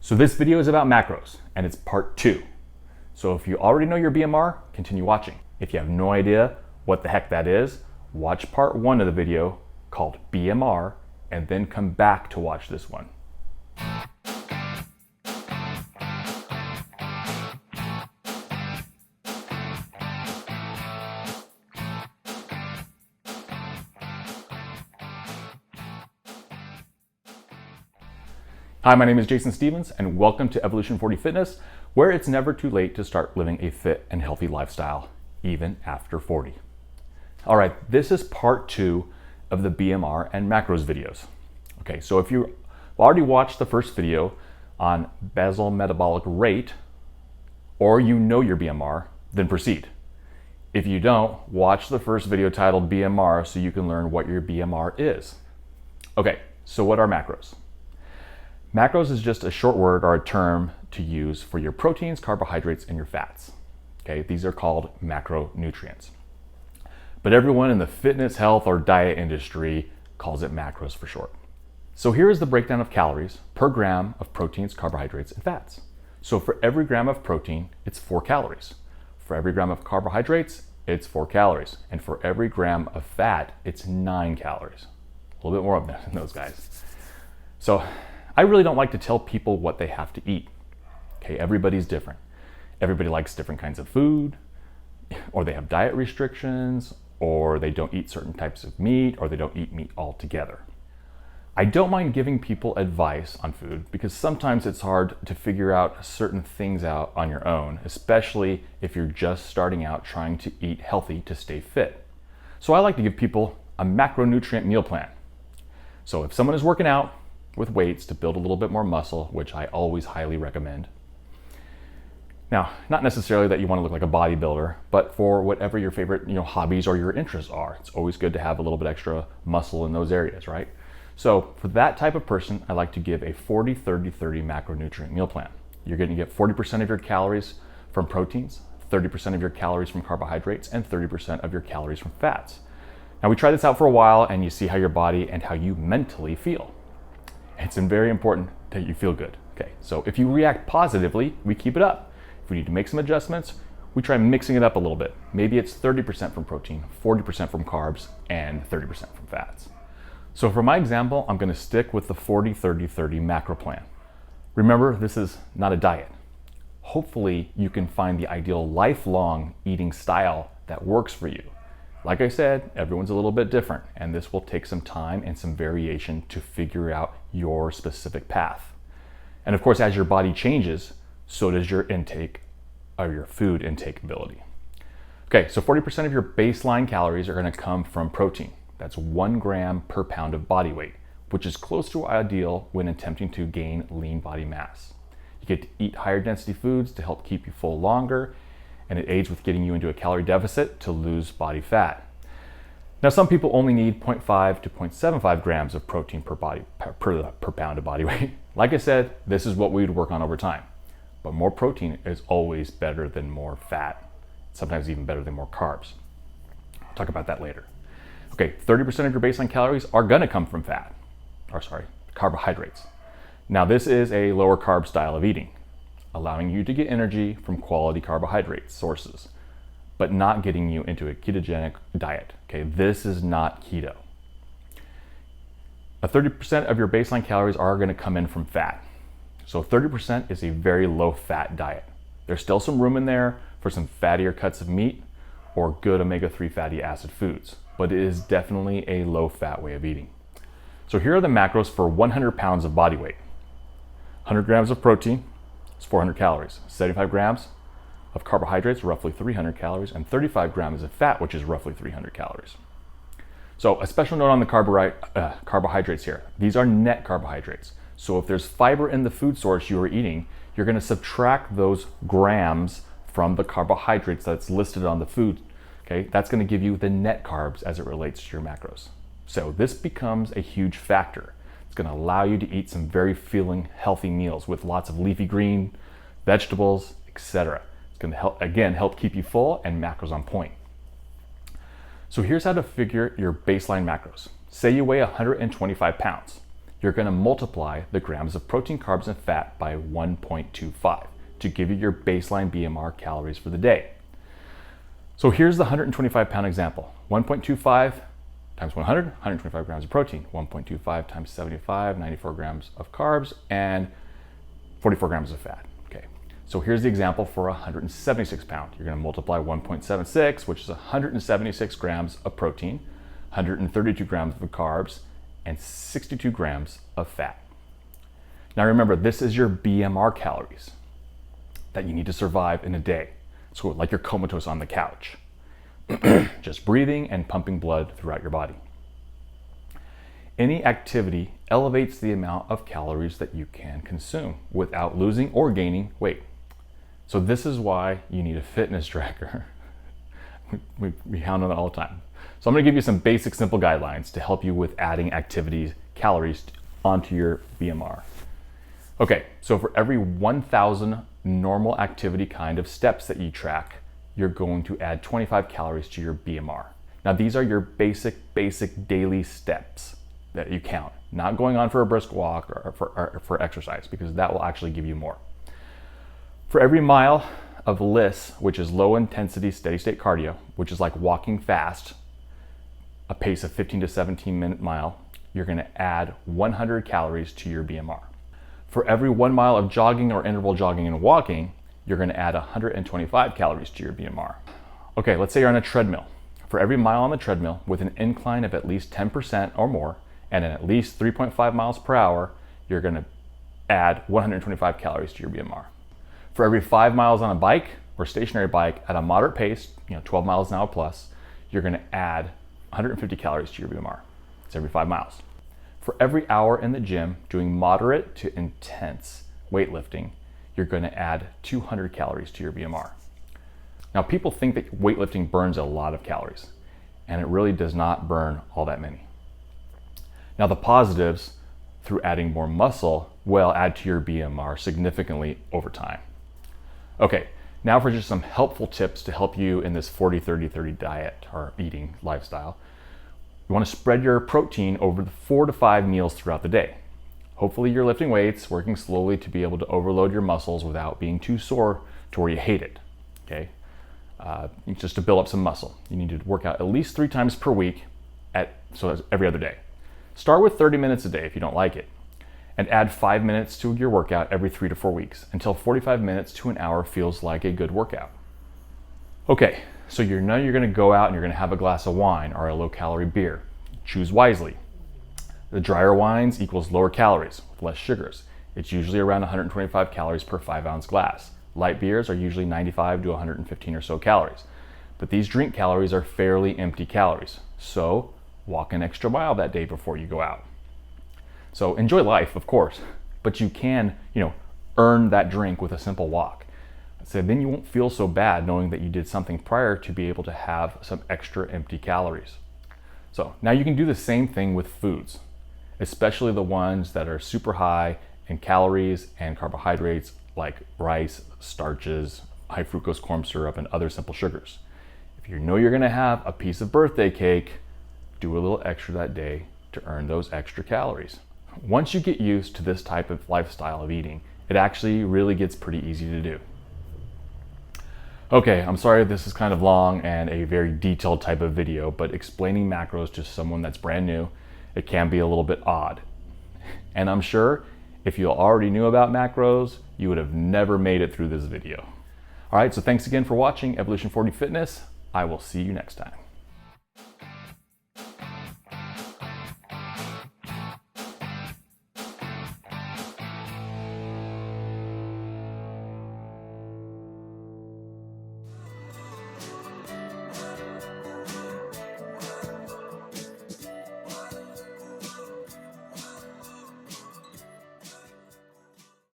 So this video is about macros, and it's part 2. So if you already know your BMR, continue watching. If you have no idea what the heck that is, watch part 1 of the video called BMR, and then come back to watch this one. Hi, my name is Jason Stevens, and welcome to Evolution 40 Fitness, where it's never too late to start living a fit and healthy lifestyle, even after 40. All right, this is part 2 of the BMR and macros videos. Okay, so if you already watched the first video on basal metabolic rate, or you know your BMR, then proceed. If you don't, watch the first video titled BMR so you can learn what your BMR is. Okay, so what are macros? Macros is just a short word or a term to use for your proteins, carbohydrates, and your fats. Okay, these are called macronutrients. But everyone in the fitness, health, or diet industry calls it macros for short. So here is the breakdown of calories per gram of proteins, carbohydrates, and fats. So for every gram of protein, it's 4 calories. For every gram of carbohydrates, it's 4 calories. And for every gram of fat, it's 9 calories. A little bit more of that than those guys. So I really don't like to tell people what they have to eat. Okay, everybody's different. Everybody likes different kinds of food, or they have diet restrictions, or they don't eat certain types of meat, or they don't eat meat altogether. I don't mind giving people advice on food because sometimes it's hard to figure out certain things out on your own, especially if you're just starting out trying to eat healthy to stay fit. So I like to give people a macronutrient meal plan. So if someone is working out with weights to build a little bit more muscle, which I always highly recommend. Now, not necessarily that you want to look like a bodybuilder, but for whatever your favorite, hobbies or your interests are, it's always good to have a little bit extra muscle in those areas, right? So for that type of person, I like to give a 40-30-30 macronutrient meal plan. You're going to get 40% of your calories from proteins, 30% of your calories from carbohydrates, and 30% of your calories from fats. Now we try this out for a while and you see how your body and how you mentally feel. It's very important that you feel good. Okay, so if you react positively, we keep it up. If we need to make some adjustments, we try mixing it up a little bit. Maybe it's 30% from protein, 40% from carbs, and 30% from fats. So for my example, I'm going to stick with the 40-30-30 macro plan. Remember, this is not a diet. Hopefully, you can find the ideal lifelong eating style that works for you. Like I said, everyone's a little bit different, and this will take some time and some variation to figure out your specific path. And of course, as your body changes, so does your intake or your food intake ability. Okay, so 40% of your baseline calories are going to come from protein. That's 1 gram per pound of body weight, which is close to ideal when attempting to gain lean body mass. You get to eat higher density foods to help keep you full longer, and it aids with getting you into a calorie deficit to lose body fat. Now, some people only need 0.5 to 0.75 grams of protein per pound of body weight. Like I said, this is what we would work on over time. But more protein is always better than more fat, sometimes even better than more carbs. I'll talk about that later. Okay, 30% of your baseline calories are gonna come from carbohydrates. Now, this is a lower carb style of eating, allowing you to get energy from quality carbohydrate sources, but not getting you into a ketogenic diet. Okay, this is not keto. 30% of your baseline calories are going to come in from fat. So 30% is a very low fat diet. There's still some room in there for some fattier cuts of meat or good omega-3 fatty acid foods, but it is definitely a low fat way of eating. So here are the macros for 100 pounds of body weight. 100 grams of protein, it's 400 calories. 75 grams of carbohydrates, roughly 300 calories, and 35 grams of fat, which is roughly 300 calories. So a special note on the carbohydrates here. These are net carbohydrates. So if there's fiber in the food source you are eating, you're going to subtract those grams from the carbohydrates that's listed on the food. Okay, that's going to give you the net carbs as it relates to your macros. So this becomes a huge factor. It's going to allow you to eat some very filling, healthy meals with lots of leafy green, vegetables, etc. It's going to help keep you full and macros on point. So here's how to figure your baseline macros. Say you weigh 125 pounds. you're going to multiply the grams of protein, carbs, and fat by 1.25 to give you your baseline BMR calories for the day. So here's the 125-pound example. 1.25 times 100, 125 grams of protein. 1.25 times 75, 94 grams of carbs, and 44 grams of fat. Okay, so here's the example for a 176-pound. You're going to multiply 1.76, which is 176 grams of protein, 132 grams of carbs, and 62 grams of fat. Now remember, this is your BMR calories that you need to survive in a day. So like you're comatose on the couch, just breathing and pumping blood throughout your body. Any activity elevates the amount of calories that you can consume without losing or gaining weight. So this is why you need a fitness tracker. we hound on it all the time. So I'm going to give you some basic, simple guidelines to help you with adding activities, calories onto your BMR. Okay, so for every 1,000 normal activity kind of steps that you track, you're going to add 25 calories to your BMR. Now these are your basic daily steps that you count, not going on for a brisk walk or for exercise, because that will actually give you more. For every mile of LISS, which is low intensity steady state cardio, which is like walking fast, a pace of 15 to 17 minute mile, you're going to add 100 calories to your BMR. For every 1 mile of jogging or interval jogging and walking, you're going to add 125 calories to your BMR. Okay, let's say you're on a treadmill. For every mile on the treadmill with an incline of at least 10% or more and at least 3.5 miles per hour, you're going to add 125 calories to your BMR. For every 5 miles on a bike or stationary bike at a moderate pace, 12 miles an hour plus, you're going to add 150 calories to your BMR. It's every 5 miles. For every hour in the gym doing moderate to intense weightlifting, you're going to add 200 calories to your BMR. Now, people think that weightlifting burns a lot of calories, and it really does not burn all that many. Now, the positives through adding more muscle will add to your BMR significantly over time. Okay, now for just some helpful tips to help you in this 40-30-30 diet or eating lifestyle. You want to spread your protein over the 4 to 5 meals throughout the day. Hopefully you're lifting weights, working slowly to be able to overload your muscles without being too sore to where you hate it, okay? Just to build up some muscle. You need to work out at least 3 times per week, so that's every other day. Start with 30 minutes a day if you don't like it, and add 5 minutes to your workout every 3 to 4 weeks until 45 minutes to an hour feels like a good workout. Okay, so you know you're going to go out and you're going to have a glass of wine or a low-calorie beer. Choose wisely. The drier wines equals lower calories with less sugars. It's usually around 125 calories per 5-ounce glass. Light beers are usually 95 to 115 or so calories. But these drink calories are fairly empty calories. So walk an extra mile that day before you go out. So enjoy life, of course, but you can, earn that drink with a simple walk. So then you won't feel so bad knowing that you did something prior to be able to have some extra empty calories. So now you can do the same thing with foods, especially the ones that are super high in calories and carbohydrates like rice, starches, high fructose corn syrup, and other simple sugars. If you know you're going to have a piece of birthday cake, do a little extra that day to earn those extra calories. Once you get used to this type of lifestyle of eating, it actually really gets pretty easy to do. Okay, I'm sorry this is kind of long and a very detailed type of video, but explaining macros to someone that's brand new, it can be a little bit odd. And I'm sure if you already knew about macros, you would have never made it through this video. All right, so thanks again for watching Evolution 40 Fitness. I will see you next time.